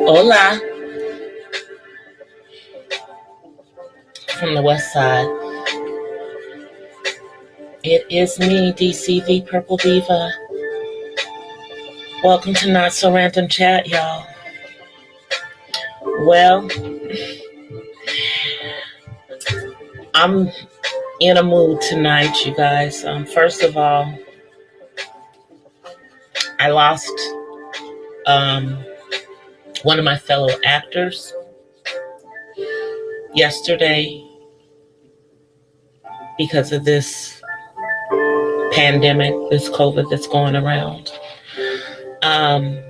Hola from the west side. It is me, DCV Purple Diva. Welcome to Not So Random Chat, y'all. Well, I'm in a mood tonight, you guys. First of all, I lost one of my fellow actors yesterday because of this pandemic, this COVID that's going around. And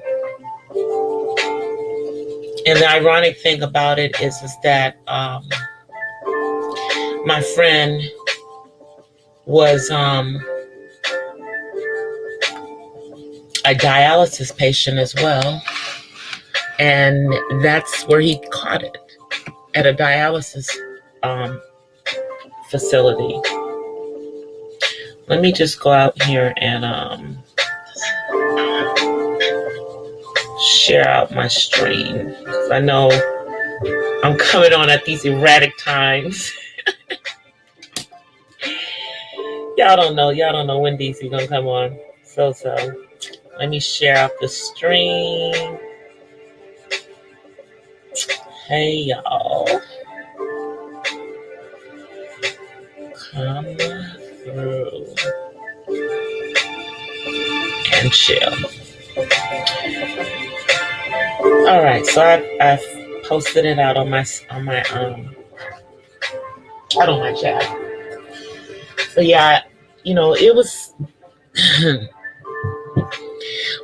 the ironic thing about it is that my friend was a dialysis patient as well. And that's where he caught it, at a dialysis facility. Let me just go out here and share out my stream. I know I'm coming on at these erratic times. Y'all don't know when DC gonna come on. So let me share out the stream. Hey y'all, come through and chill. All right, so I've posted it out on my out on my chat. But yeah, it was.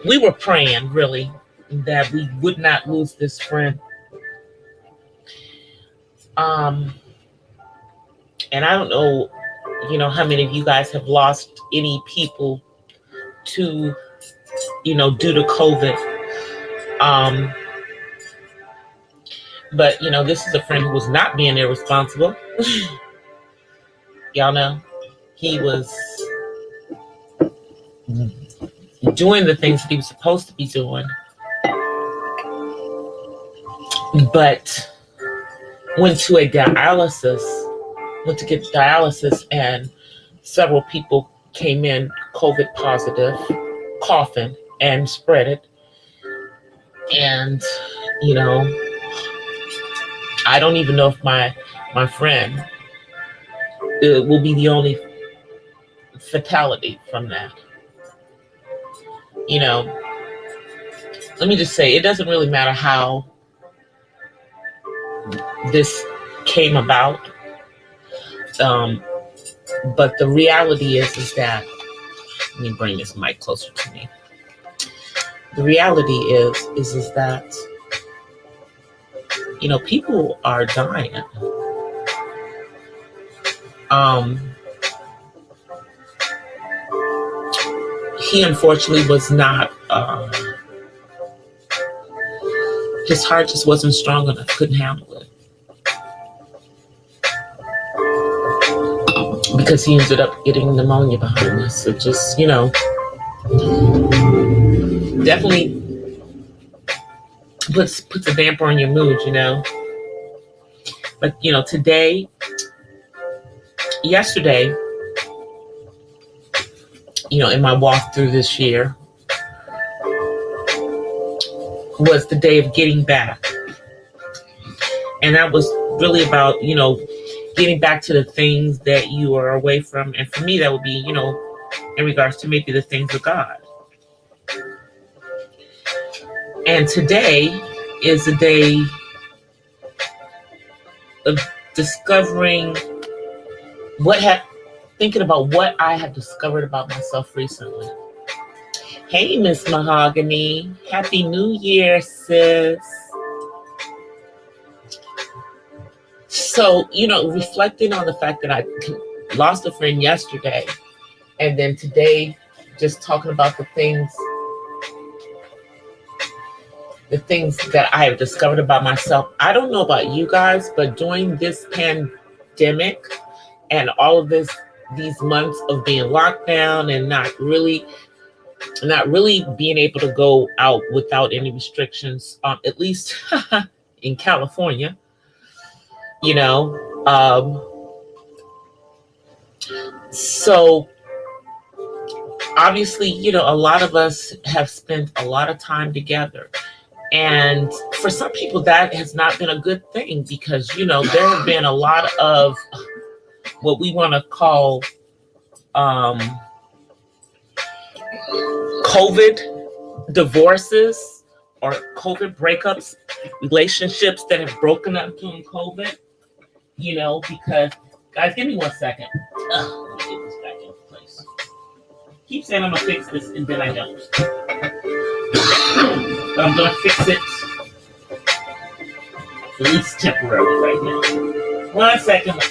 We were praying really that we would not lose this friend. And I don't know, how many of you guys have lost any people to, due to COVID. But, this is a friend who was not being irresponsible. Y'all know, he was doing the things that he was supposed to be doing. But went to get dialysis, and several people came in COVID positive, coughing, and spread it. And, I don't even know if my friend will be the only fatality from that. Let me just say, it doesn't really matter how this came about. But the reality is that, let me bring this mic closer to me. The reality is that, people are dying. He unfortunately was not, his heart just wasn't strong enough, couldn't handle it. Because he ended up getting pneumonia behind this. So just, definitely puts a damper on your mood, But, yesterday, in my walk through this year, was the day of getting back. And that was really about, getting back to the things that you are away from. And for me, that would be, in regards to maybe the things of God. And today is a day of discovering thinking about what I have discovered about myself recently. Hey, Miss Mahogany. Happy New Year, sis. So, reflecting on the fact that I lost a friend yesterday, and then today, just talking about the things that I have discovered about myself. I don't know about you guys, but during this pandemic and all of these months of being locked down and not really not really being able to go out without any restrictions, at least in California, you know. So obviously, you know, a lot of us have spent a lot of time together. And for some people, that has not been a good thing because, you know, there have been a lot of what we want to call COVID divorces or COVID breakups, relationships that have broken up during COVID, you know, because, guys, give me 1 second. Let me get this back in place. Keep saying I'm going to fix this and then I don't. But I'm going to fix it, at least temporarily right now. 1 second.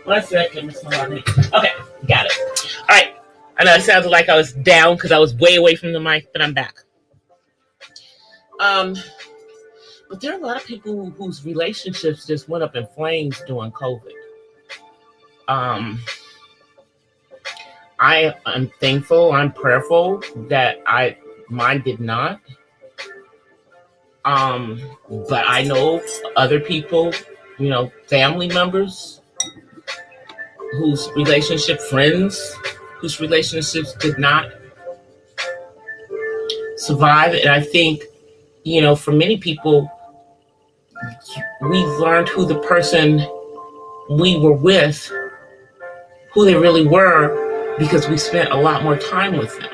1 second, Miss Maloney. Okay, got it. All right. I know it sounded like I was down because I was way away from the mic, but I'm back. But there are a lot of people whose relationships just went up in flames during COVID. I am thankful, I'm prayerful that mine did not. But I know other people, you know, family members whose relationship, friends whose relationships did not survive. And I think, you know, for many people, we've learned who the person we were with, who they really were, because we spent a lot more time with them.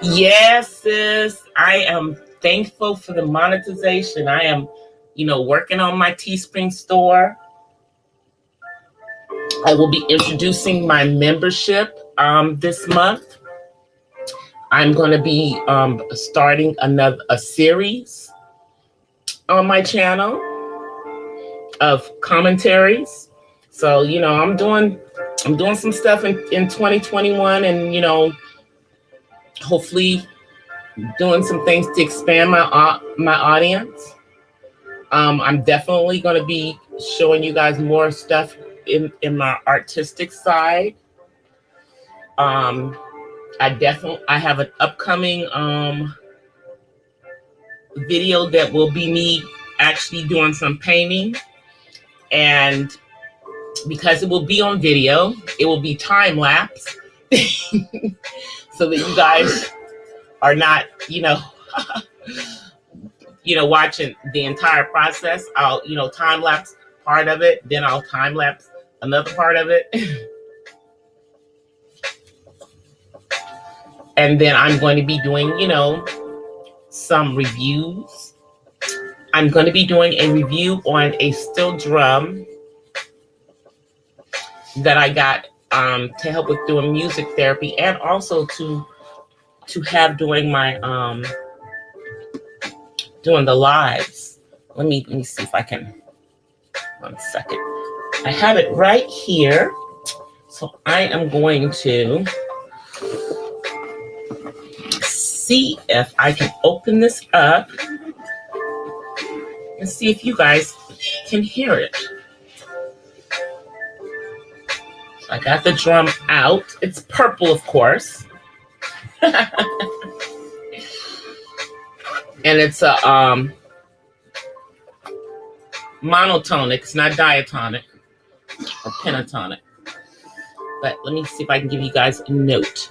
Yes, sis. I am thankful for the monetization. I am, you know, working on my Teespring store. I will be introducing my membership this month. I'm going to be starting a series on my channel of commentaries. So, you know, I'm doing some stuff in 2021, and, you know, hopefully doing some things to expand my audience. I'm definitely going to be showing you guys more stuff in my artistic side. I have an upcoming video that will be me actually doing some painting, and because it will be on video, it will be time lapse so that you guys are not, you know, watching the entire process. I'll, you know, time lapse part of it, then I'll time lapse another part of it. And then I'm going to be doing, you know, some reviews. I'm going to be doing a review on a steel drum that I got to help with doing music therapy, and also to have doing my doing the lives. Let me see if I can. 1 second. I have it right here. So I am going to see if I can open this up and see if you guys can hear it. So I got the drum out. It's purple, of course. And it's a monotonic. It's not diatonic or pentatonic. But let me see if I can give you guys a note.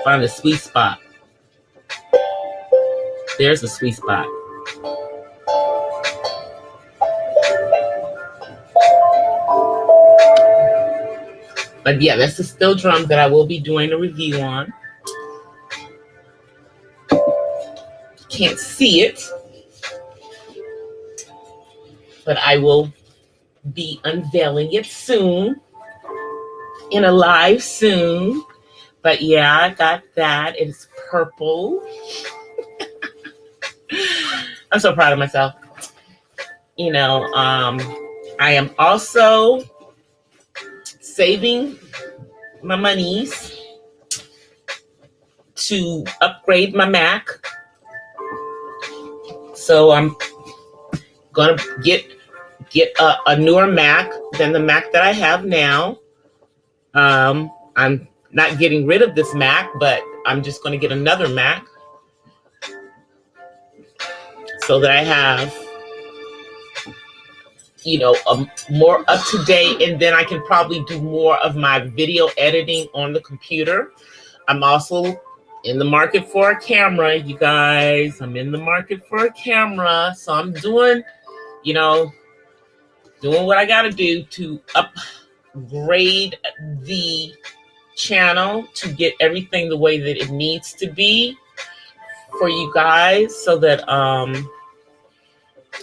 Find a sweet spot. There's a sweet spot. But yeah, that's the steel drum that I will be doing a review on. Can't see it, but I will be unveiling it soon, in a live soon. But yeah, I got that. It's purple. I'm so proud of myself. You know, I am also saving my monies to upgrade my Mac. So I'm gonna get get a newer Mac than the Mac that I have now. I'm not getting rid of this Mac, but I'm just going to get another Mac so that I have, a more up to date, and then I can probably do more of my video editing on the computer. I'm also in the market for a camera, you guys. I'm in the market for a camera, so I'm doing what I got to do to upgrade the channel to get everything the way that it needs to be for you guys, so that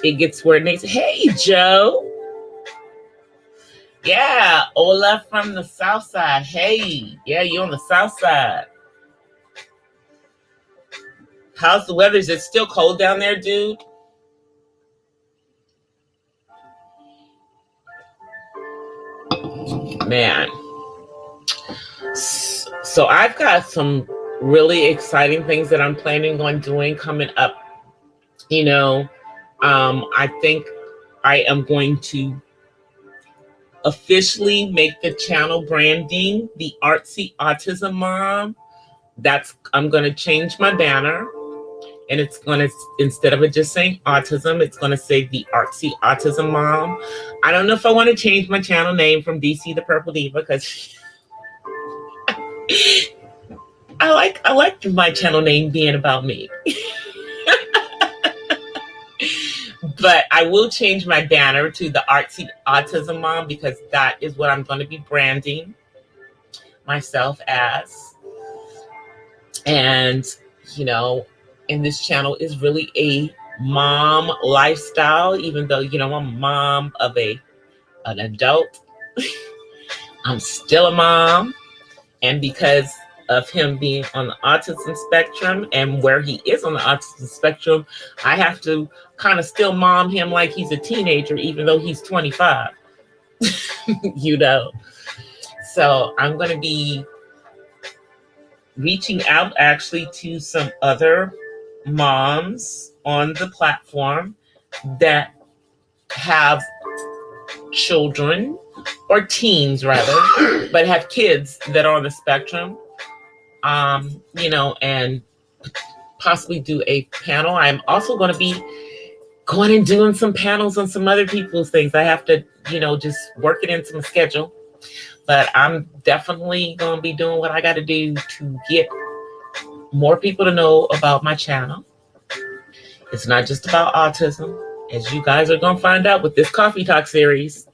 it gets where it needs. Hey, Joe. Yeah, Ola from the South Side. Hey, yeah, you on the South Side. How's the weather? Is it still cold down there, dude? Man. So I've got some really exciting things that I'm planning on doing coming up. I think I am going to officially make the channel branding the Artsy Autism Mom. I'm going to change my banner, and it's going to, instead of it just saying autism, it's going to say the Artsy Autism Mom. I don't know if I want to change my channel name from DC the Purple Diva, because I like my channel name being about me. But I will change my banner to the Artsy Autism Mom, because that is what I'm going to be branding myself as. And, and this channel is really a mom lifestyle, even though, I'm a mom of an adult. I'm still a mom. And because of him being on the autism spectrum and where he is on the autism spectrum, I have to kind of still mom him like he's a teenager, even though he's 25. So I'm going to be reaching out actually to some other moms on the platform that have children, or teens rather, but have kids that are on the spectrum, and possibly do a panel. I'm also going to be going and doing some panels on some other people's things. I have to, just work it into my schedule. But I'm definitely going to be doing what I got to do to get more people to know about my channel. It's not just about autism, as you guys are going to find out with this Coffee Talk series.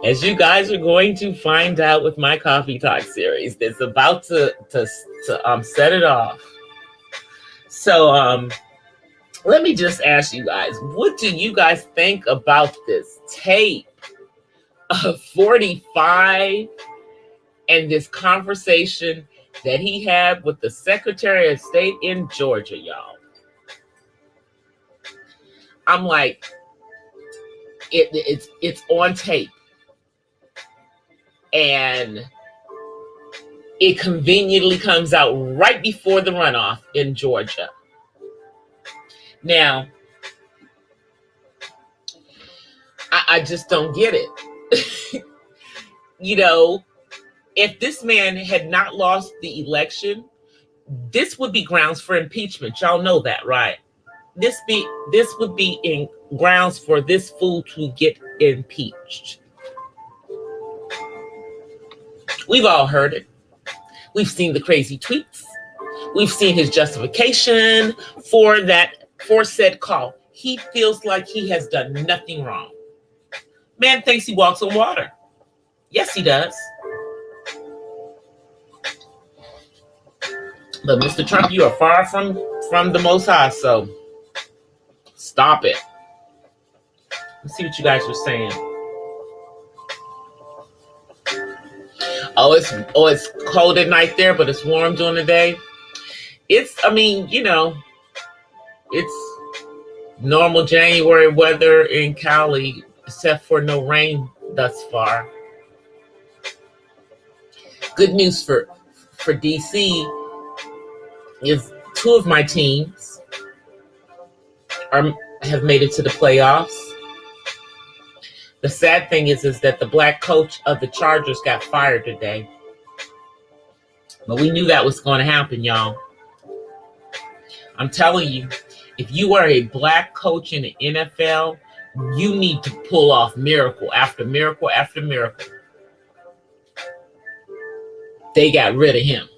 As you guys are going to find out with my Coffee Talk series, that's about to set it off. So let me just ask you guys, what do you guys think about this tape of 45 and this conversation that he had with the Secretary of State in Georgia, y'all? I'm like, it's on tape. And it conveniently comes out right before the runoff in Georgia. Now, I just don't get it. If this man had not lost the election, this would be grounds for impeachment. Y'all know that, right? This would be in grounds for this fool to get impeached. We've all heard it. We've seen the crazy tweets. We've seen his justification for said call. He feels like he has done nothing wrong. Man thinks he walks on water. Yes, he does. But Mr. Trump, you are far from the Most High, so stop it. Let's see what you guys are saying. Oh, it's cold at night there, but it's warm during the day. It's normal January weather in Cali, except for no rain thus far. Good news for DC is two of my teams have made it to the playoffs. The sad thing is that the black coach of the Chargers got fired today. But we knew that was going to happen, y'all. I'm telling you, if you are a black coach in the NFL, you need to pull off miracle after miracle after miracle. They got rid of him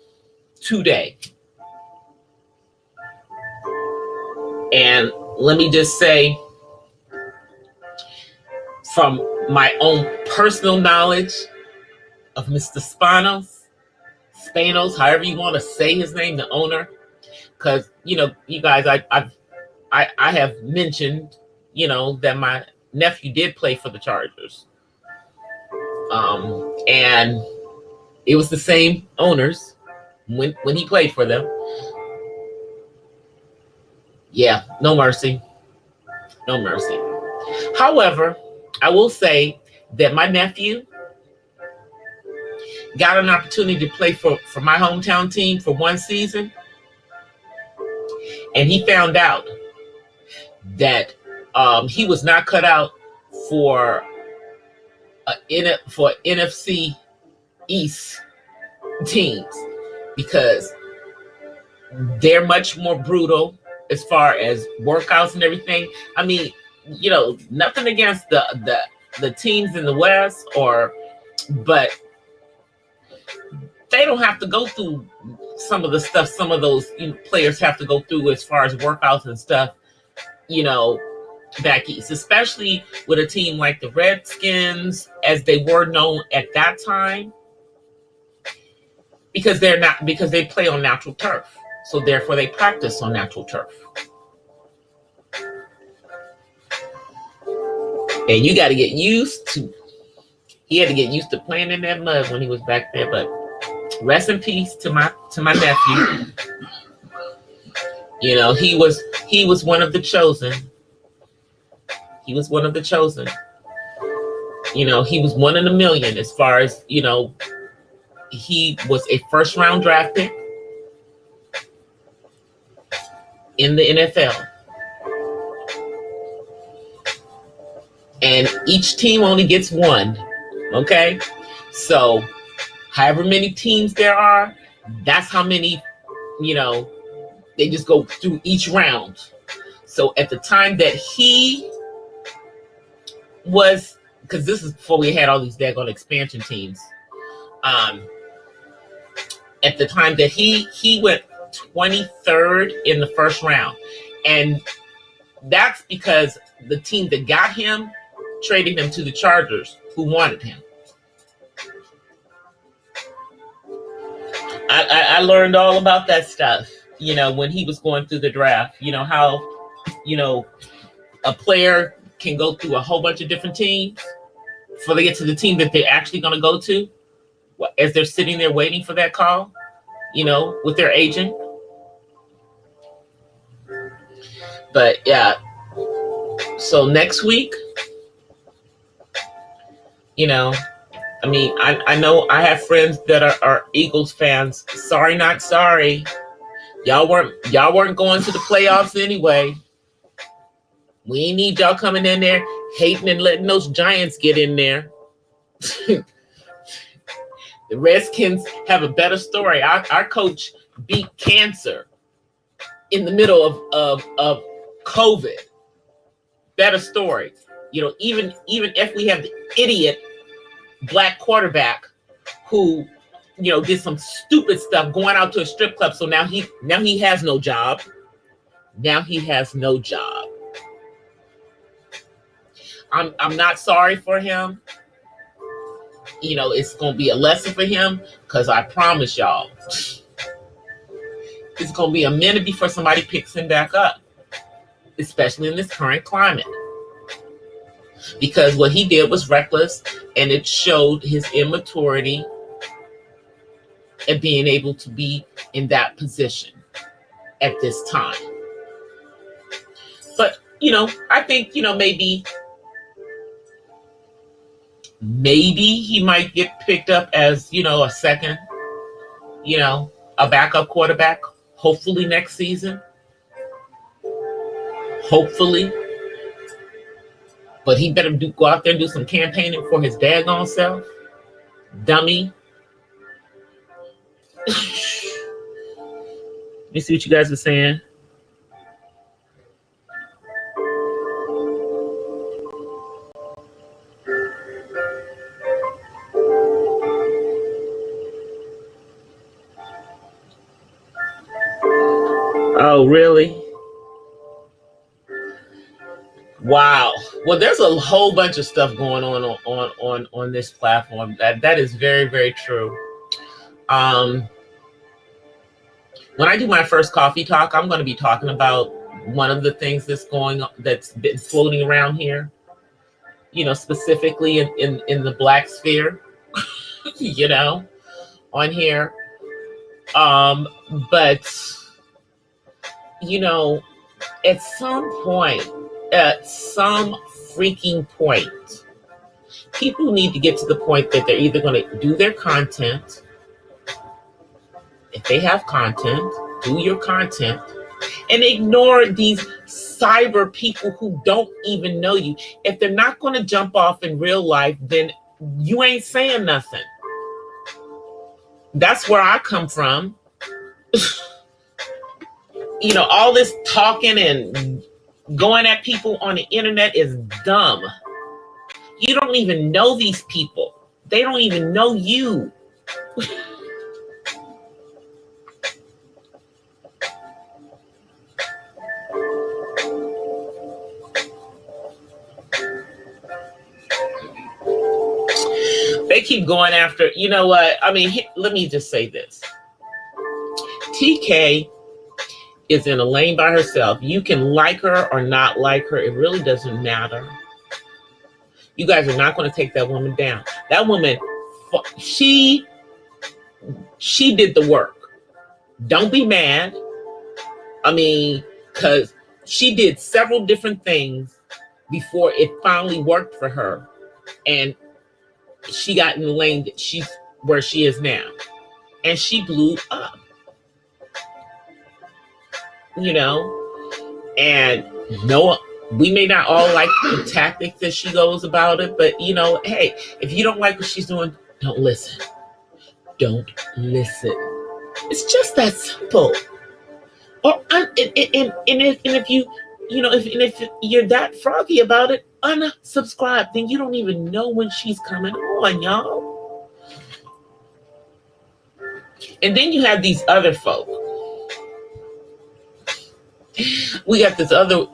today. And let me just say, from my own personal knowledge of Mr. Spanos, however you want to say his name, the owner, because, you know, you guys, I have mentioned, you know, that my nephew did play for the Chargers. And it was the same owners when he played for them. Yeah, no mercy. No mercy. However, I will say that my nephew got an opportunity to play for my hometown team for one season. And he found out that he was not cut out for NFC East teams because they're much more brutal as far as workouts and everything. I mean, you know, nothing against the teams in the West, but they don't have to go through some of the stuff some of those players have to go through as far as workouts and stuff, you know, back east, especially with a team like the Redskins, as they were known at that time, because they play on natural turf. So therefore they practice on natural turf. And you got to get used to, he had to get used to playing in that mud when he was back there. But rest in peace to my nephew. You know, he was one of the chosen. He was one of the chosen. You know, he was one in a million as far as, you know, he was a first round draft pick in the NFL. And each team only gets one. Okay? So however many teams there are, that's how many, you know, they just go through each round. So at the time that he was, because this is before we had all these daggone expansion teams. At the time that he went 23rd in the first round. And that's because the team that got him traded him to the Chargers, who wanted him. I learned all about that stuff, you know, when he was going through the draft. You know, how, you know, a player can go through a whole bunch of different teams before they get to the team that they're actually going to go to, as they're sitting there waiting for that call, you know, with their agent. But yeah, so next week, you know, I mean, I know I have friends that are Eagles fans. Sorry, not sorry. Y'all weren't going to the playoffs anyway. We ain't need y'all coming in there hating and letting those Giants get in there. The Redskins have a better story. Our coach beat cancer in the middle of COVID. Better story. You know, even if we have the idiot black quarterback who, you know, did some stupid stuff going out to a strip club, so now he has no job. Now he has no job. I'm not sorry for him. You know, it's going to be a lesson for him, because I promise y'all, it's going to be a minute before somebody picks him back up, especially in this current climate. Because what he did was reckless, and it showed his immaturity at being able to be in that position at this time. But, you know, I think, you know, maybe he might get picked up as, you know, a second, you know, a backup quarterback, hopefully next season. Hopefully. But he better go out there and do some campaigning for his daggone self. Dummy. Let me see what you guys are saying. Oh, really? Wow. Well, there's a whole bunch of stuff going on this platform. That is very, very true. When I do my first coffee talk, I'm going to be talking about one of the things that's been floating around here. You know, specifically in the Black sphere. You know, on here. But you know, at some freaking point, people need to get to the point that they're either going to do their content. If they have content, do your content and ignore these cyber people who don't even know you. If they're not going to jump off in real life, then you ain't saying nothing. That's where I come from. You know, all this talking and going at people on the internet is dumb. You don't even know these people. They don't even know you. They keep going after, you know what? I mean, let me just say this. TK is in a lane by herself. You can like her or not like her. It really doesn't matter. You guys are not going to take that woman down. That woman, she did the work. Don't be mad. I mean, because she did several different things before it finally worked for her. And she got in the lane that she's where she is now. And she blew up. You know? And no, we may not all like the tactics that she goes about it, but you know, hey, if you don't like what she's doing, don't listen. Don't listen. It's just that simple. Or and if if you're that froggy about it, unsubscribe. Then you don't even know when she's coming on, y'all. And then you have these other folk. We had this other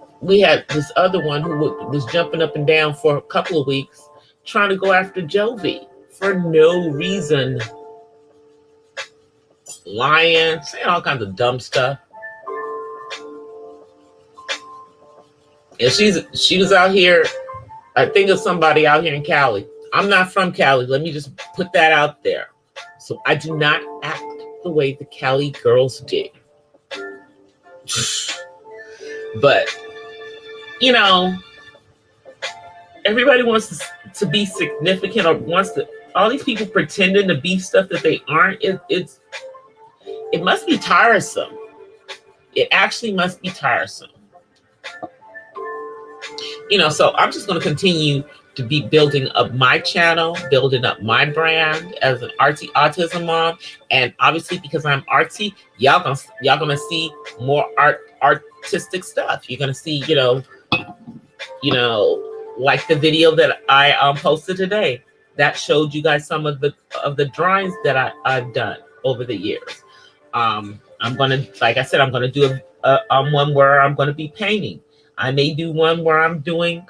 one who was jumping up and down for a couple of weeks, trying to go after Jovi for no reason. Lying, saying all kinds of dumb stuff. And she was out here, I think of somebody out here in Cali. I'm not from Cali. Let me just put that out there. So I do not act the way the Cali girls did. But, you know, everybody wants to be significant or wants to, all these people pretending to be stuff that they aren't. It must be tiresome. It actually must be tiresome. You know, so I'm just going to continue to be building up my channel, building up my brand as an artsy autism mom. And obviously, because I'm artsy, y'all gonna see more artistic stuff. You're gonna see, you know, like the video that I posted today that showed you guys some of the drawings that I've done over the years. I'm gonna, like I said, I'm gonna do one where I'm gonna be painting. I may do one where I'm doing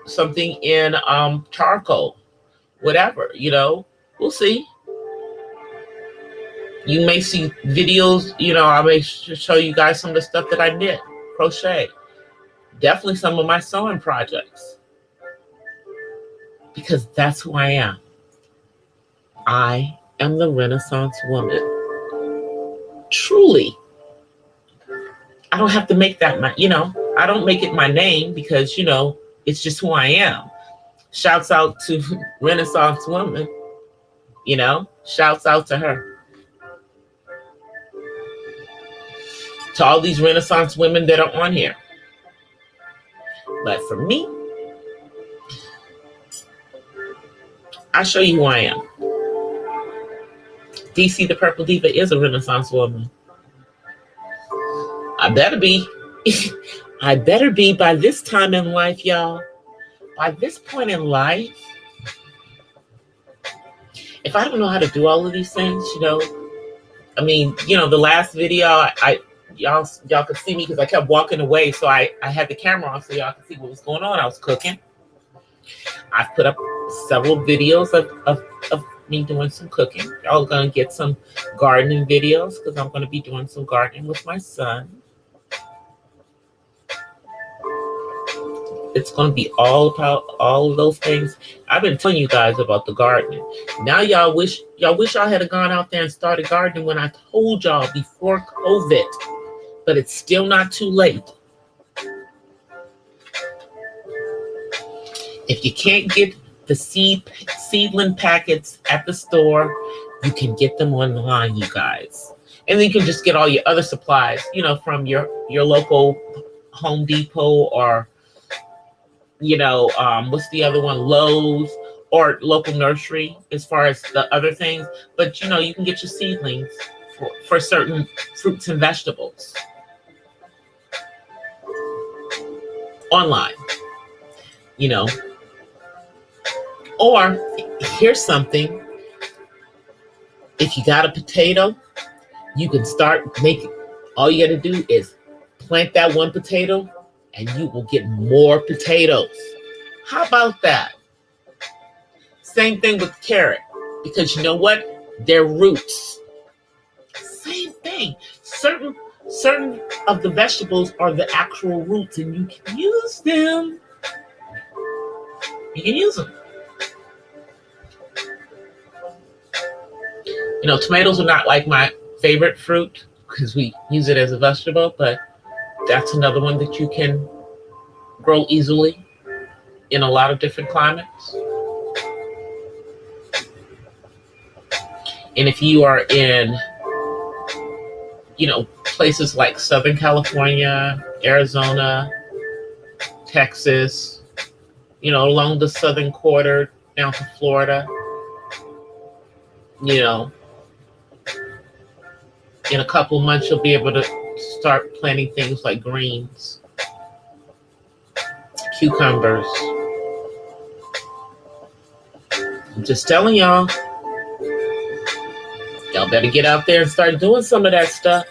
something in charcoal, whatever, you know. We'll see. You may see videos, you know, I may show you guys some of the stuff that I knit, crochet. Definitely some of my sewing projects. Because that's who I am. I am the Renaissance woman. Truly. I don't have to make that my, you know, I don't make it my name because, you know, it's just who I am. Shouts out to Renaissance woman, you know, shouts out to her. To all these Renaissance women that are on here. But for me, I'll show you who I am. DC the Purple Diva is a Renaissance woman. I better be. I better be by this time in life, y'all. By this point in life, if I don't know how to do all of these things, I mean, the last video, y'all could see me because I kept walking away, so I had the camera on so y'all could see what was going on. I was cooking. I've put up several videos of me doing some cooking. Y'all are gonna get some gardening videos because I'm gonna be doing some gardening with my son. It's going to be all about all of those things. I've been telling you guys about the gardening. Now y'all wish y'all had gone out there and started gardening when I told y'all before COVID. But it's still not too late. If you can't get the seedling packets at the store, you can get them online, you guys. And then you can just get all your other supplies, from your local Home Depot or what's the other one? Lowe's or local nursery as far as the other things. But, you can get your seedlings for certain fruits and vegetables online, Or here's something. If you got a potato, you can start making, all you got to do is plant that one potato and you will get more potatoes. How about that? Same thing with carrot, because you know what? They're roots. Same thing. Certain of the vegetables are the actual roots, and you can use them. You can use them. Tomatoes are not like my favorite fruit because we use it as a vegetable, but that's another one that you can grow easily in a lot of different climates. And if you are in, places like Southern California, Arizona, Texas, along the southern quarter down to Florida, in a couple months you'll be able to start planting things like greens, cucumbers. I'm just telling y'all better get out there and start doing some of that stuff,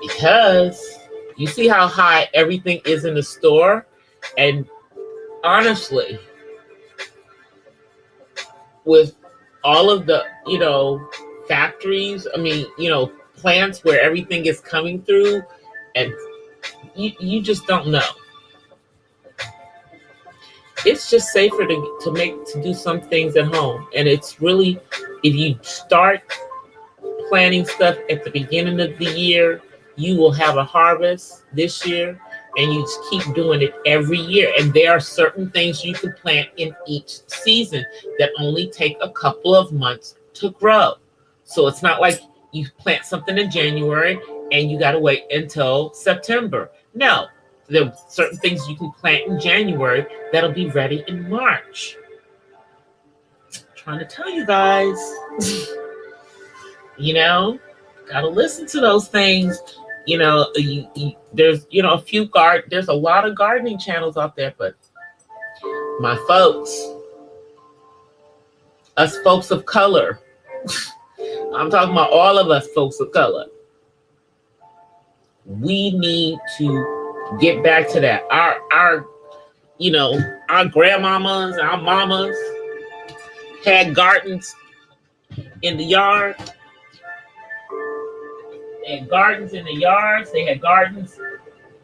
because you see how high everything is in the store. And honestly, with all of the, factories, plants where everything is coming through, and you just don't know. It's just safer to do some things at home. And it's really, if you start planting stuff at the beginning of the year, you will have a harvest this year, and you just keep doing it every year. And there are certain things you can plant in each season that only take a couple of months to grow. So it's not like you plant something in January and you got to wait until September. No, there are certain things you can plant in January that'll be ready in March. I'm trying to tell you guys, gotta listen to those things. There's there's a lot of gardening channels out there, but my folks, us folks of color, I'm talking about all of us folks of color, we need to get back to that. Our grandmamas, our mamas had gardens in the yard. They had gardens in the yards. They had gardens.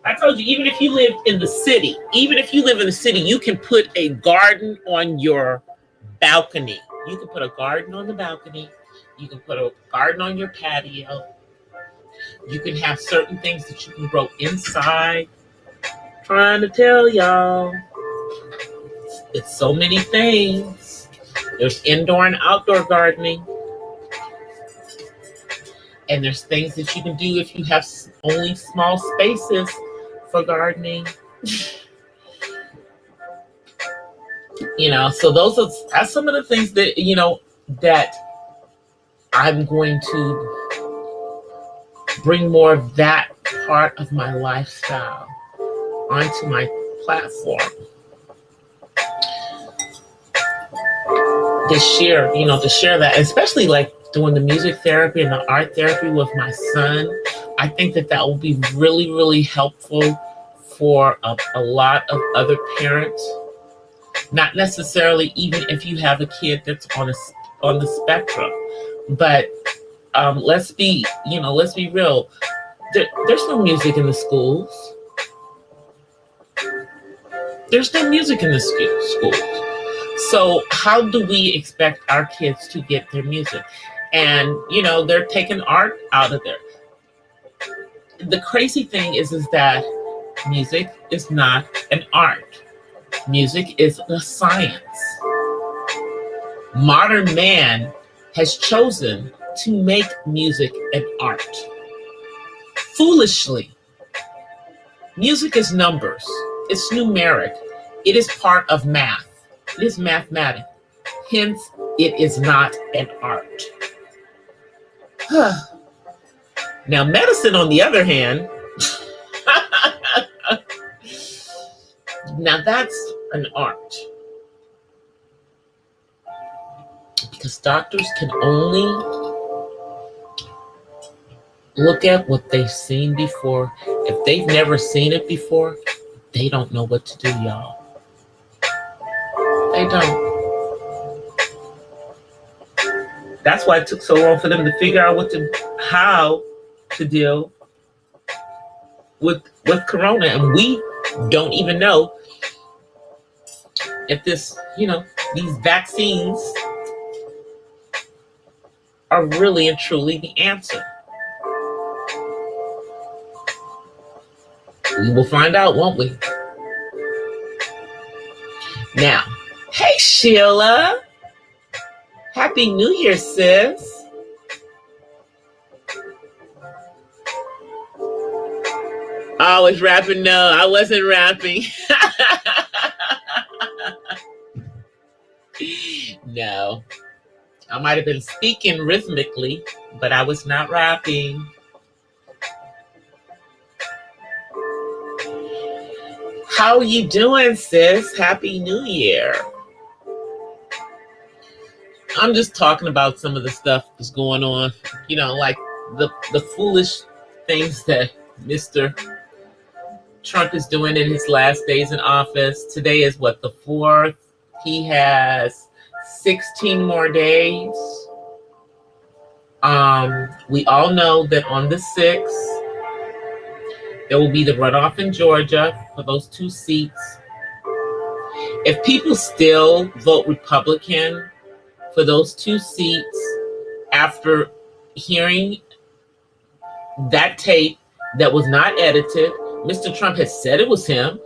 I told you, even if you live in the city, you can put a garden on your balcony. You can put a garden on the balcony. You can put a garden on your patio. You can have certain things that you can grow inside. Trying to tell y'all, it's so many things. There's indoor and outdoor gardening. And there's things that you can do if you have only small spaces for gardening. So those are some of the things that, that I'm going to bring more of that part of my lifestyle onto my platform. To share that, especially like doing the music therapy and the art therapy with my son. I think that will be really, really helpful for a lot of other parents. Not necessarily even if you have a kid that's on the spectrum, but let's be real. There's no music in the schools. There's no music in the schools. So how do we expect our kids to get their music? And they're taking art out of there. The crazy thing is that music is not an art. Music is a science. Modern man has chosen to make music an art. Foolishly. Music is numbers. It's numeric. It is part of math. It is mathematics. Hence, it is not an art. Now, medicine, on the other hand, now that's an art. Because doctors can only look at what they've seen before. If they've never seen it before, they don't know what to do, y'all. They don't. That's why it took so long for them to figure out how to deal with Corona. And we don't even know if these vaccines are really and truly the answer. We will find out, won't we? Now, hey Sheila. Happy New Year, sis. I was rapping. No, I wasn't rapping. No. I might have been speaking rhythmically, but I was not rapping. How are you doing, sis? Happy New Year. I'm just talking about some of the stuff that's going on, like the foolish things that Mr. Trump is doing in his last days in office. Today is the 4th. He has 16 more days. We all know that on the 6th, there will be the runoff in Georgia for those 2 seats. If people still vote Republican for those 2 seats after hearing that tape that was not edited, Mr. Trump has said it was him.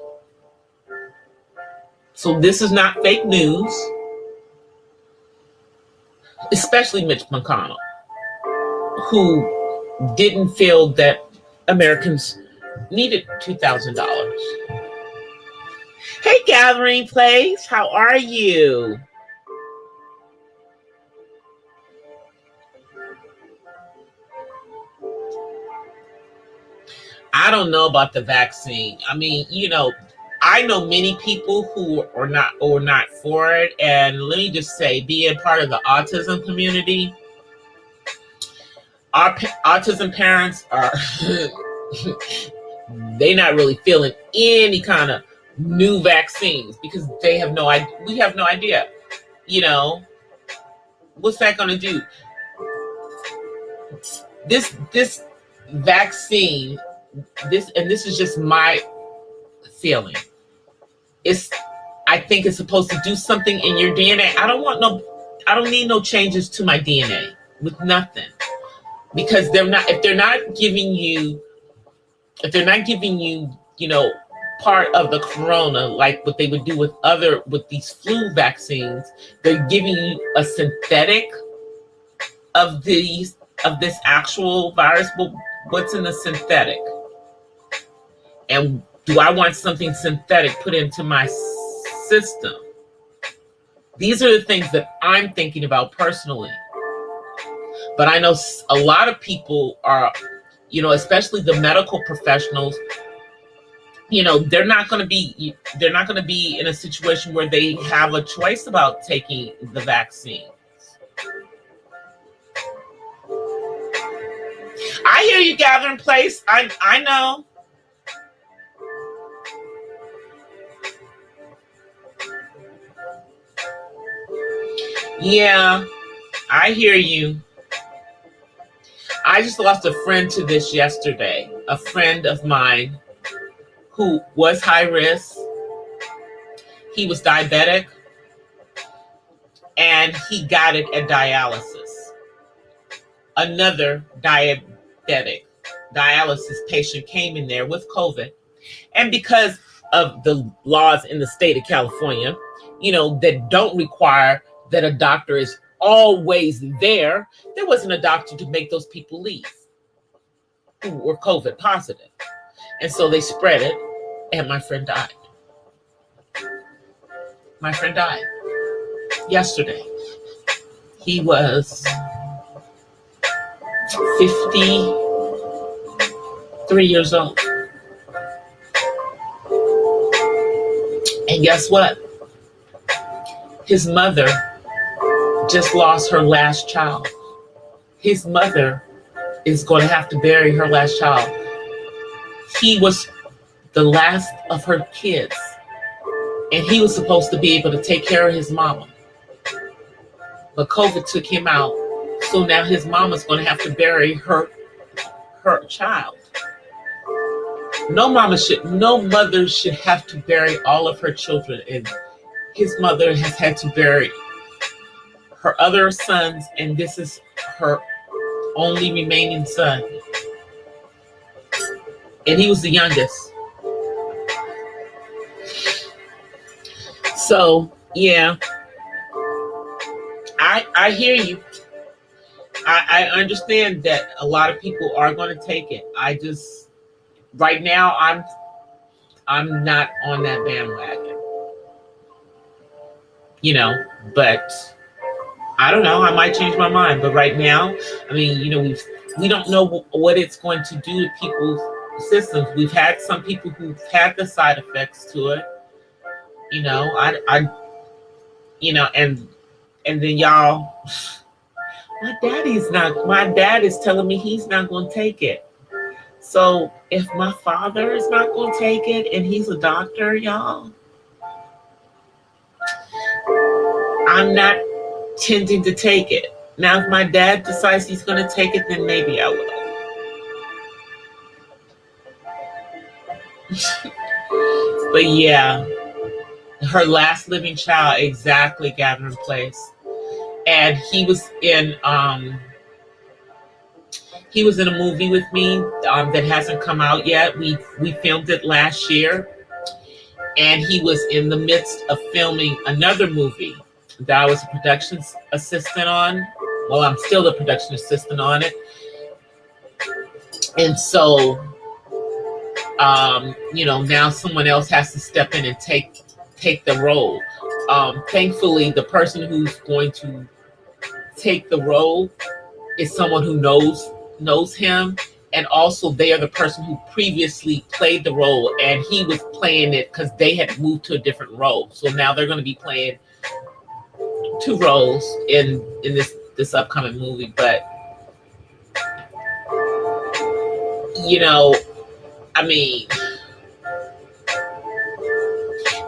So this is not fake news, especially Mitch McConnell, who didn't feel that Americans needed $2,000. Hey, Gathering Place, how are you? I don't know about the vaccine. I mean, I know many people who are not for it. And let me just say, being part of the autism community, our autism parents are, they're not really feeling any kind of new vaccines because they have no idea. We have no idea, what's that going to do? This vaccine, this is just my feeling. I think it's supposed to do something in your DNA. I don't need no changes to my DNA with nothing. Because if they're not giving you, part of the corona, like what they would do with these flu vaccines, they're giving you a synthetic of this actual virus. But what's in the synthetic? And Do I want something synthetic put into my system? These are the things that I'm thinking about personally. But I know a lot of people are, especially the medical professionals, they're not going to be in a situation where they have a choice about taking the vaccine. I hear you, Gathering Place. I know. Yeah, I hear you. I just lost a friend to this yesterday. A friend of mine who was high risk. He was diabetic, and he got it at dialysis. Another diabetic dialysis patient came in there with COVID. And because of the laws in the state of California, that don't require that a doctor is always there wasn't a doctor to make those people leave who were COVID positive. And so they spread it, and my friend died. My friend died yesterday. He was 53 years old. And guess what? His mother just lost her last child. His mother is going to have to bury her last child. He was the last of her kids, and he was supposed to be able to take care of his mama. But COVID took him out, so now his mama's going to have to bury her child. No mother should have to bury all of her children, and his mother has had to bury her other sons, and this is her only remaining son. And he was the youngest. So, yeah, I hear you. I understand that a lot of people are going to take it. Right now, I'm not on that bandwagon. But I don't know. I might change my mind. But right now, we don't know what it's going to do to people's systems. We've had some people who've had the side effects to it. And then y'all, my dad is telling me he's not going to take it. So if my father is not going to take it and he's a doctor, y'all, I'm not tending to take it. Now, if my dad decides he's going to take it, then maybe I will. But yeah, her last living child, exactly, Gathering Place. And he was in a movie with me that hasn't come out yet. We filmed it last year, and he was in the midst of filming another movie that I was a production assistant on. Well, I'm still the production assistant on it. And so, now someone else has to step in and take the role. Thankfully, the person who's going to take the role is someone who knows him, and also they are the person who previously played the role, and he was playing it because they had moved to a different role. So now they're going to be playing two roles in this upcoming movie. But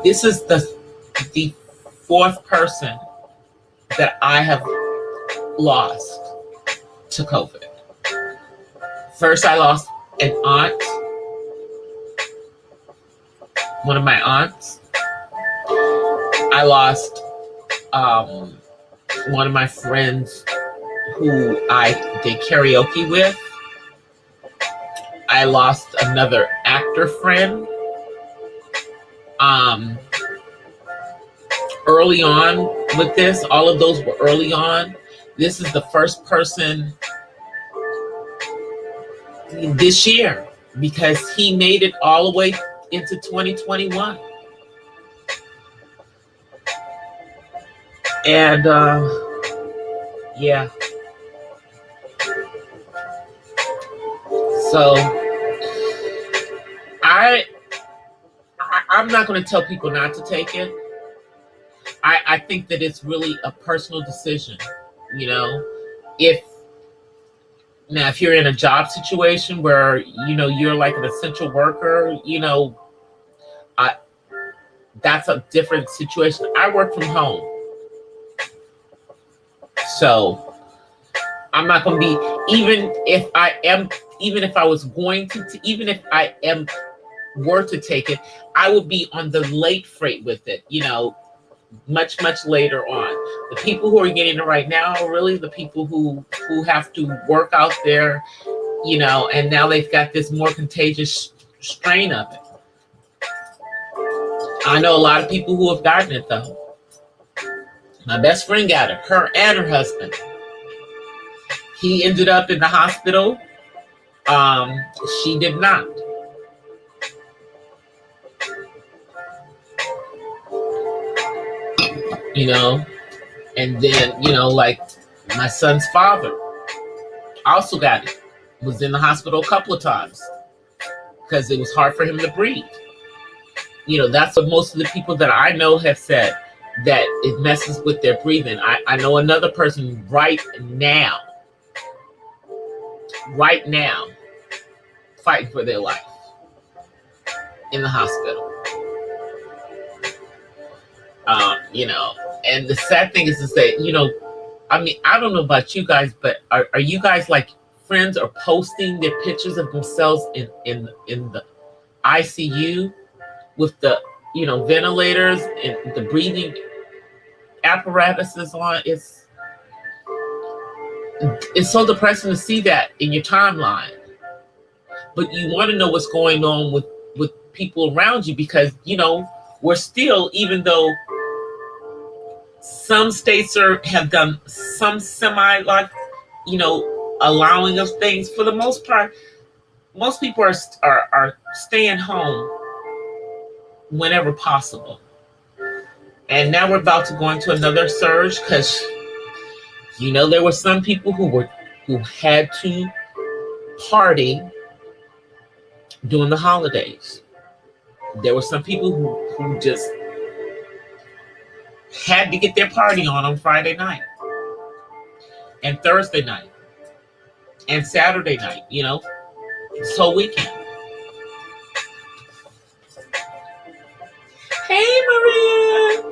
this is the fourth person that I have lost to COVID. First, I lost an aunt, one of my aunts. I lost one of my friends who I did karaoke with. I lost another actor friend. Early on with this, all of those were early on. This is the first person this year, because he made it all the way into 2021. And yeah, so I'm not going to tell people not to take it. I think that it's really a personal decision. You know, if if you're in a job situation where you're like an essential worker, I that's a different situation. I work from home, so I'm not going to be, even if I was going to, even if I am were to take it, I would be on the late freight with it, much later on. The people who are getting it right now are really the people who have to work out there, and now they've got this more contagious strain of it. I know a lot of people who have gotten it though. My best friend got it, her and her husband. He ended up in the hospital. She did not. And then, like my son's father also got it, was in the hospital a couple of times because it was hard for him to breathe. That's what most of the people that I know have said, that it messes with their breathing. I know another person right now, fighting for their life in the hospital. And the sad thing is that, I don't know about you guys, but are you guys like friends or posting their pictures of themselves in the ICU with the, ventilators and the breathing apparatuses on? It's so depressing to see that in your timeline. But you want to know what's going on with people around you, because, we're still, even though some states have done some semi, like, allowing of things, for the most part, most people are staying home whenever possible. And now we're about to go into another surge, because there were some people who had to party during the holidays. There were some people who just had to get their party on Friday night and Thursday night and Saturday night, this whole weekend. Hey, Maria.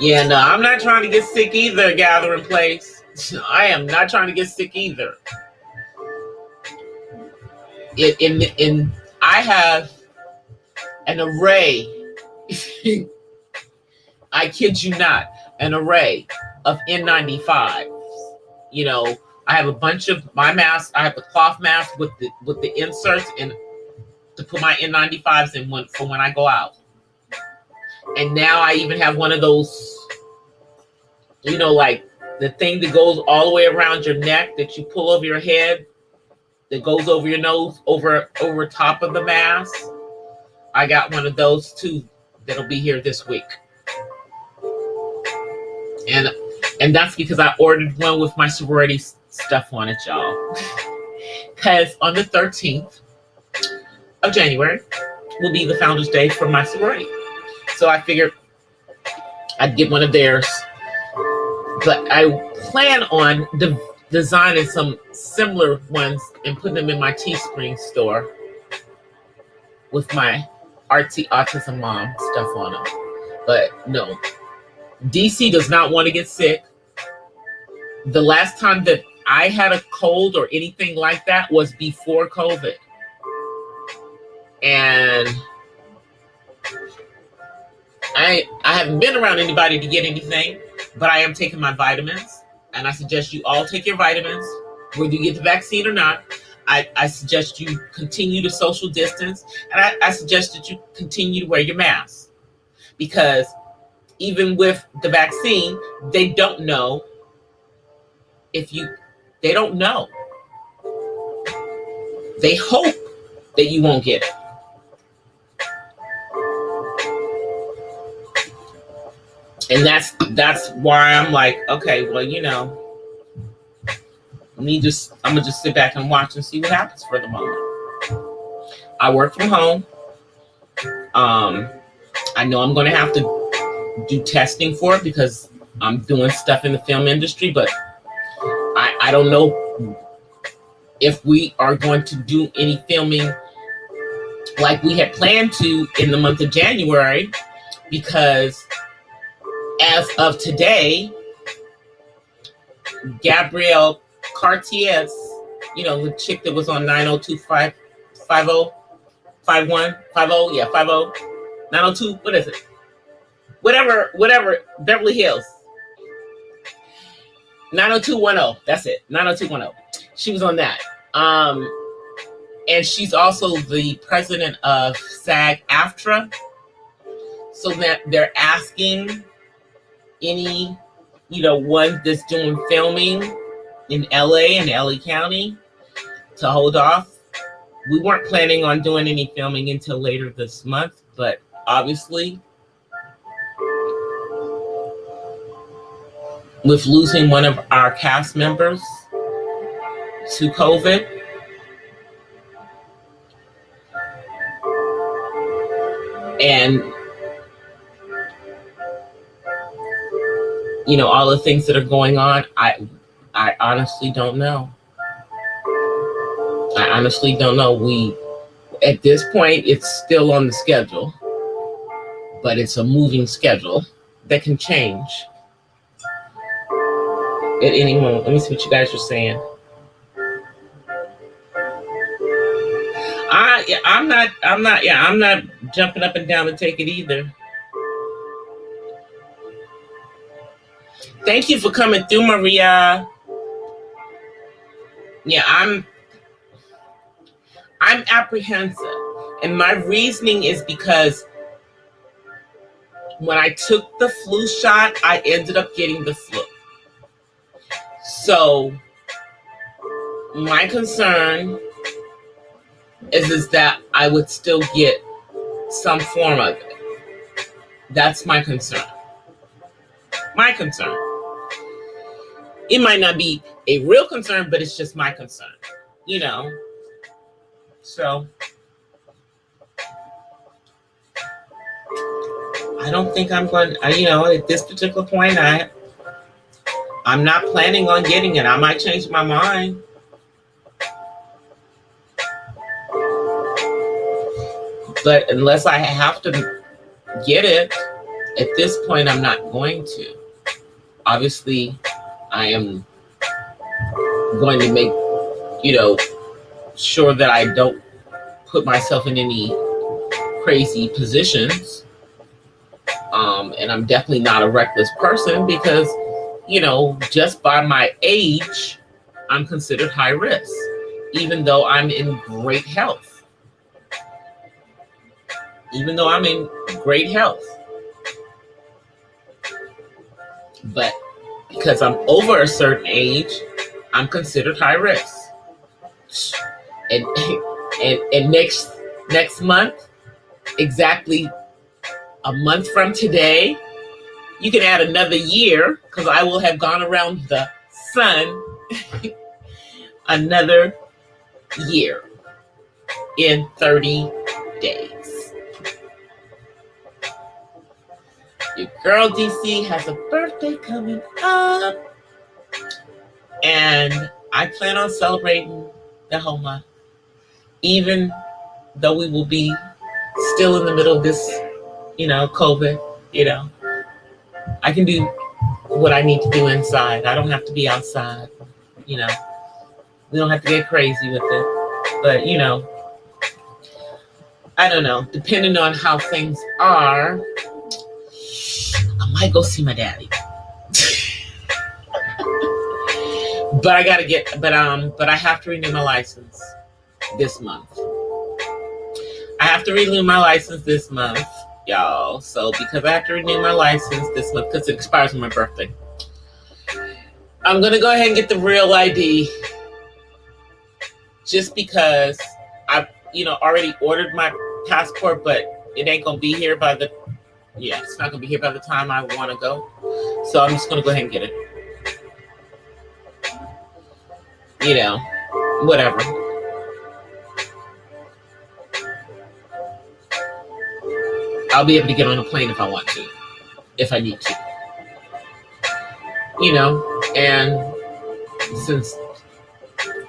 Yeah, no, I'm not trying to get sick either, gathering place. I am not trying to get sick either. I have an array, I kid you not, an array of N95s. I have a bunch of my masks. I have the cloth mask with the inserts and to put my N95s in for when I go out. And now I even have one of those, like the thing that goes all the way around your neck that you pull over your head, that goes over your nose, over top of the mask. I got one of those too that'll be here this week. And that's because I ordered one with my sorority stuff on it, y'all. Because on the 13th of January will be the Founders Day for my sorority. So I figured I'd get one of theirs. But I plan on designing some similar ones and putting them in my Teespring store with my artsy autism mom stuff on them. But no, DC does not want to get sick. The last time that I had a cold or anything like that was before COVID. And I haven't been around anybody to get anything, but I am taking my vitamins. And I suggest you all take your vitamins, whether you get the vaccine or not. I suggest you continue to social distance. And I suggest that you continue to wear your mask. Because even with the vaccine, they don't know they don't know. They hope that you won't get it. And that's why I'm like, okay, well, I'm gonna just sit back and watch and see what happens for the moment. I work from home. I know I'm gonna have to do testing for it because I'm doing stuff in the film industry, but I don't know if we are going to do any filming like we had planned to in the month of January, because as of today, Gabrielle Cartier's, the chick that was on 902-550, 5150, yeah, 50, 902, what is it? Whatever, Beverly Hills. 90210, that's it, 90210. She was on that. And she's also the president of SAG-AFTRA. So that they're asking any, one that's doing filming in LA and LA County to hold off. We weren't planning on doing any filming until later this month, but obviously with losing one of our cast members to COVID, and all the things that are going on, I honestly don't know. I honestly don't know. At this point, it's still on the schedule, but it's a moving schedule that can change at any moment. Let me see what you guys are saying. I'm not jumping up and down to take it either. Thank you for coming through, Maria. Yeah, I'm apprehensive. And my reasoning is because when I took the flu shot, I ended up getting the flu. So my concern is that I would still get some form of it. That's my concern. My concern. It might not be a real concern, but it's just my concern, So I don't think I'm going, at this particular point, I'm not planning on getting it. I might change my mind. But unless I have to get it, at this point, I'm not going to. Obviously, I am going to make, sure that I don't put myself in any crazy positions. And I'm definitely not a reckless person because, just by my age, I'm considered high risk, even though I'm in great health. But because I'm over a certain age, I'm considered high risk. And next month, exactly a month from today, you can add another year because I will have gone around the sun another year in 30 days. Your girl DC has a birthday coming up, and I plan on celebrating the whole month, even though we will be still in the middle of this, COVID. I can do what I need to do inside. I don't have to be outside. We don't have to get crazy with it. But I don't know. Depending on how things are, I might go see my daddy. But I gotta but I have to renew my license this month. I have to renew my license this month, y'all. So because I have to renew my license this month, because it expires on my birthday, I'm gonna go ahead and get the real ID. just because I, already ordered my passport, but it ain't gonna be here by the, it's not gonna be here by the time I want to go. So I'm just gonna go ahead and get it. Whatever. I'll be able to get on a plane if I want to, if I need to. And since,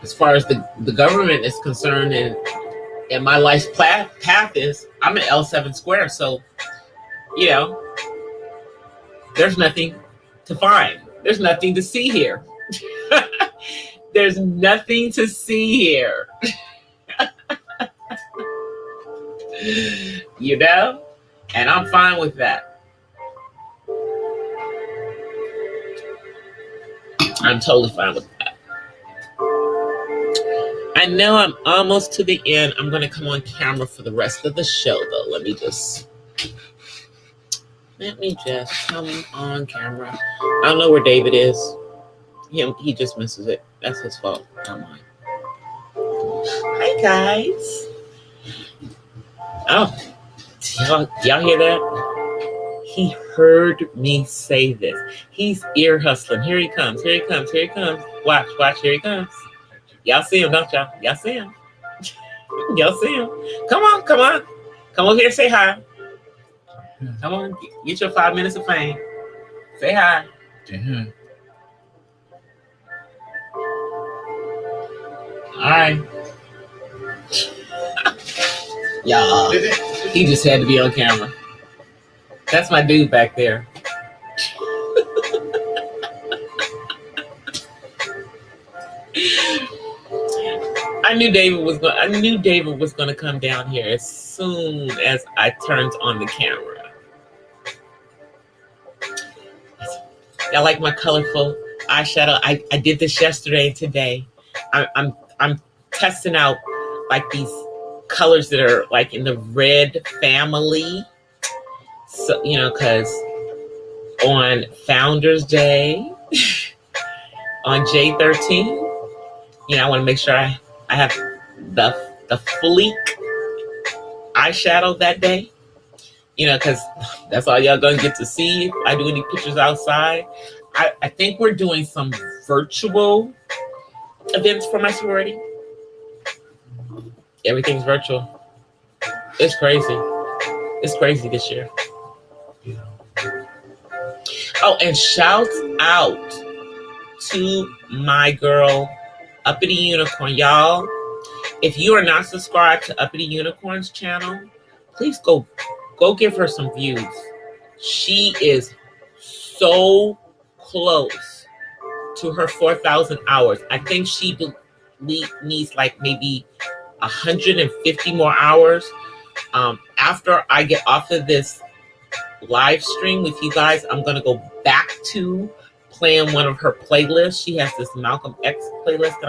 as far as the government is concerned, and my life's path is, I'm an L7 square, so there's nothing to find. There's nothing to see here. There's nothing to see here. And I'm fine with that. I'm totally fine with that. I know I'm almost to the end. I'm going to come on camera for the rest of the show, though. Let me just come on camera. I don't know where David is. He just misses it. That's his fault, not mine. Hi, guys. Oh, y'all hear that? He heard me say this. He's ear hustling. Here he comes. Here he comes. Here he comes. Watch. Here he comes. Y'all see him, don't y'all? Y'all see him? Y'all see him? Come on. Come over here and say hi. Come on. Get your 5 minutes of fame. Say hi. All right. Y'all, he just had to be on camera. That's my dude back there. I knew David was going to come down here as soon as I turned on the camera. Y'all like my colorful eyeshadow? I did this yesterday and today. I'm testing out like these colors that are like in the red family. So, because on Founders Day, on J13, I want to make sure I have the fleek eyeshadow that day, because that's all y'all gonna get to see if I do any pictures outside. I think we're doing some virtual events for my sorority. Everything's virtual. It's crazy. It's crazy this year. Oh, and shout out to my girl, Uppity Unicorn. Y'all, if you are not subscribed to Uppity Unicorn's channel, please go give her some views. She is so close to her 4,000 hours. I think she needs like maybe 150 more hours. After I get off of this live stream with you guys, I'm going to go back to playing one of her playlists. She has this Malcolm X playlist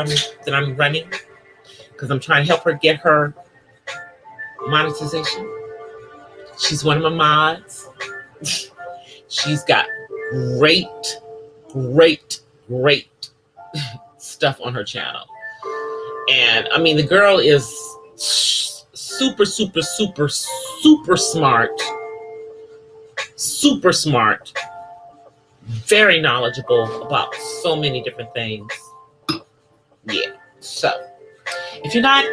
that I'm running because I'm trying to help her get her monetization. She's one of my mods. She's got great stuff on her channel. And I mean, the girl is super smart, very knowledgeable about so many different things. Yeah. So if you're not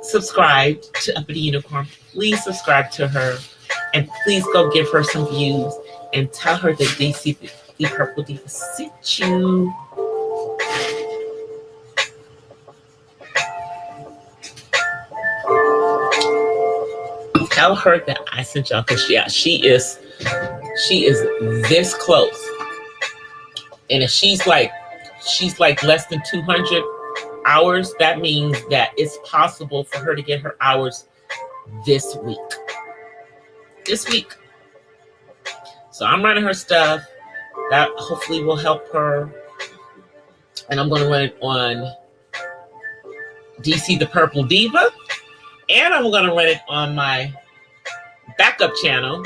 subscribed to Uppity Unicorn, please subscribe to her and please go give her some views and tell her that DC the Purple Diva sent you. Tell her that I sent y'all, because she is this close. And if she's like less than 200 hours, that means that it's possible for her to get her hours this week. So I'm running her stuff. That hopefully will help her. And I'm going to run it on DC the Purple Diva. And I'm going to run it on my backup channel.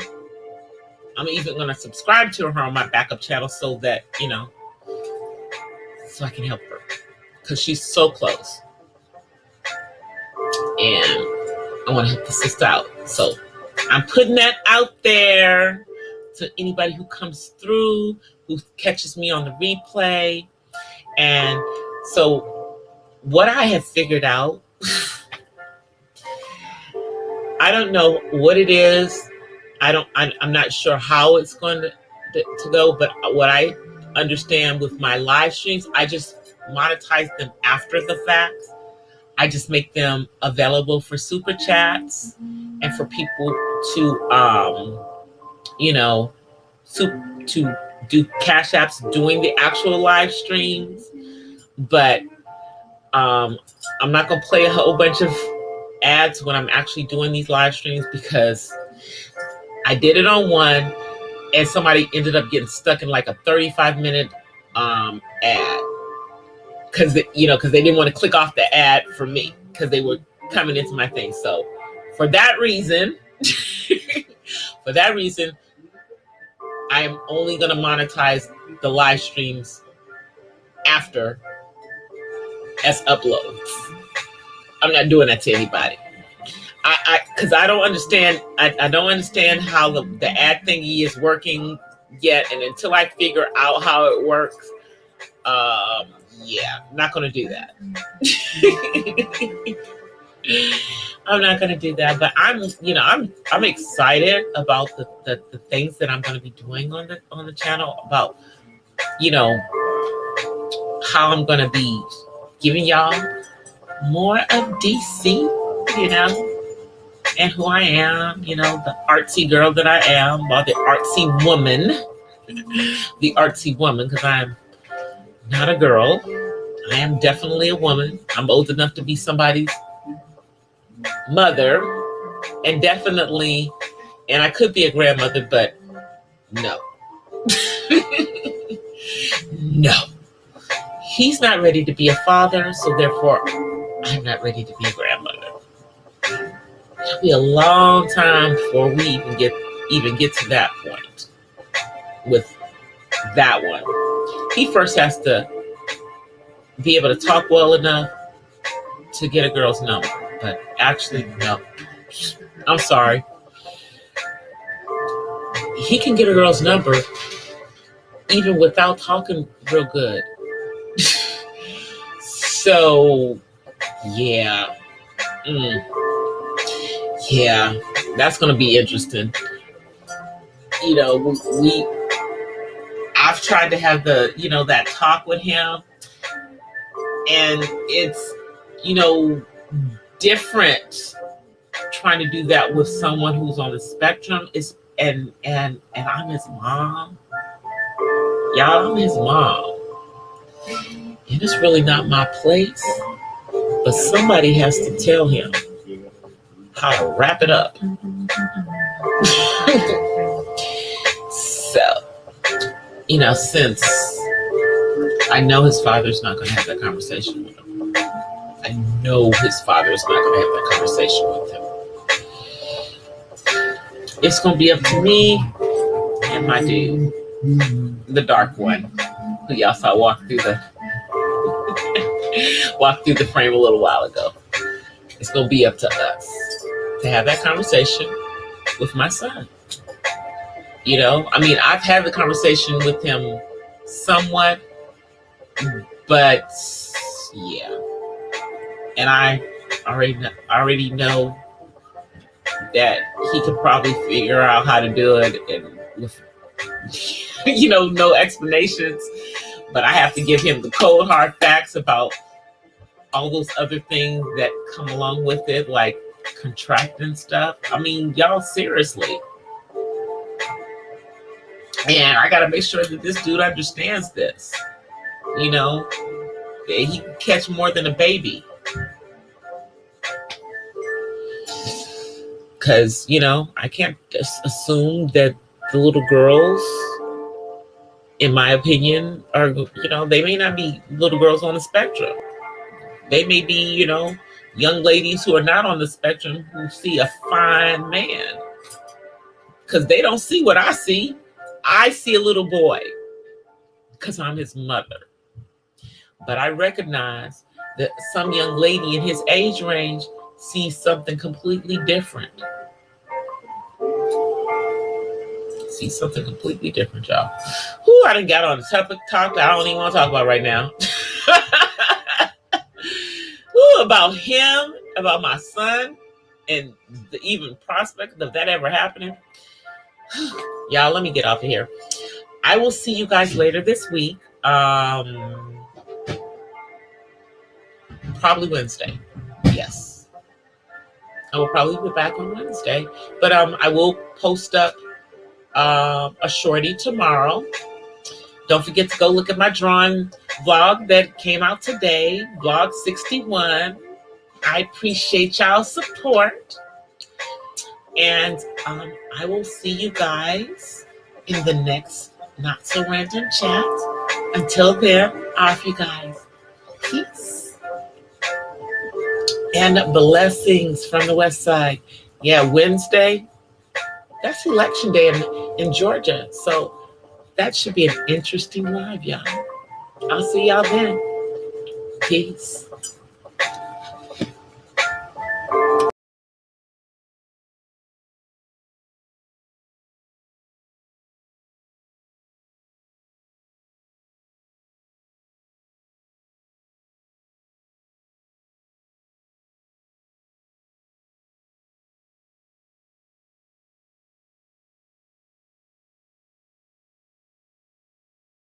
I'm even going to subscribe to her on my backup channel so that, so I can help her. Because she's so close. And I want to help the sister out. So I'm putting that out there to anybody who comes through, who catches me on the replay. And so what I have figured out, I don't know what it is. I'm not sure how it's going to go, but what I understand with my live streams, I just monetize them after the fact. I just make them available for super chats and for people to, to do cash apps doing the actual live streams. But I'm not going to play a whole bunch of ads when I'm actually doing these live streams, because I did it on one and somebody ended up getting stuck in like a 35-minute ad because they didn't want to click off the ad for me because they were coming into my thing. So for that reason, I am only going to monetize the live streams after as uploads. I'm not doing that to anybody. Because I don't understand. I don't understand how the ad thingy is working yet, and until I figure out how it works, I'm not going to do that. I'm not going to do that. But I'm excited about the things that I'm going to be doing on the channel, about how I'm going to be giving y'all more of DC, and who I am, the artsy girl that I am, or the artsy woman, because I'm not a girl. I am definitely a woman. I'm old enough to be somebody's mother, and I could be a grandmother, but no. No. He's not ready to be a father, so therefore I'm not ready to be a grandmother. It'll be a long time before we even get to that point with that one. He first has to be able to talk well enough to get a girl's number. But actually, no. I'm sorry. He can get a girl's number even without talking real good. So, yeah. Yeah, that's going to be interesting. I've tried to have that talk with him, and it's, different trying to do that with someone who's on the spectrum. And I'm his mom. Y'all, I'm his mom. And it's really not my place, but somebody has to tell him how to wrap it up. So, since I know his father's not going to have that conversation with him. I know his father's not going to have that conversation with him. It's going to be up to me and my dude, the dark one, who y'all saw walk through the frame a little while ago. It's going to be up to us to have that conversation with my son. I've had the conversation with him somewhat, but yeah. And I already know that he could probably figure out how to do it, and with no explanations. But I have to give him the cold hard facts about all those other things that come along with it, like contracting stuff. Y'all, seriously. And I got to make sure that this dude understands this. That he can catch more than a baby. Because, I can't just assume that the little girls, in my opinion, are, they may not be little girls on the spectrum. They may be, young ladies who are not on the spectrum who see a fine man. Because they don't see what I see. I see a little boy because I'm his mother. But I recognize that some young lady in his age range see something completely different. See something completely different, y'all. Whew, I done got on the topic that I don't even want to talk about right now. Whew, about him, about my son, and the even prospect of that ever happening. Y'all, let me get off of here. I will see you guys later this week. Probably Wednesday. Yes. I will probably be back on Wednesday. But I will post up a shorty tomorrow. Don't forget to go look at my drawing vlog that came out today, vlog 61. I appreciate y'all's support. And I will see you guys in the next Not So Random Chat. Until then, off you guys. Peace. And blessings from the West Side. Yeah, Wednesday, that's election day in Georgia. So that should be an interesting live, y'all. I'll see y'all then. Peace.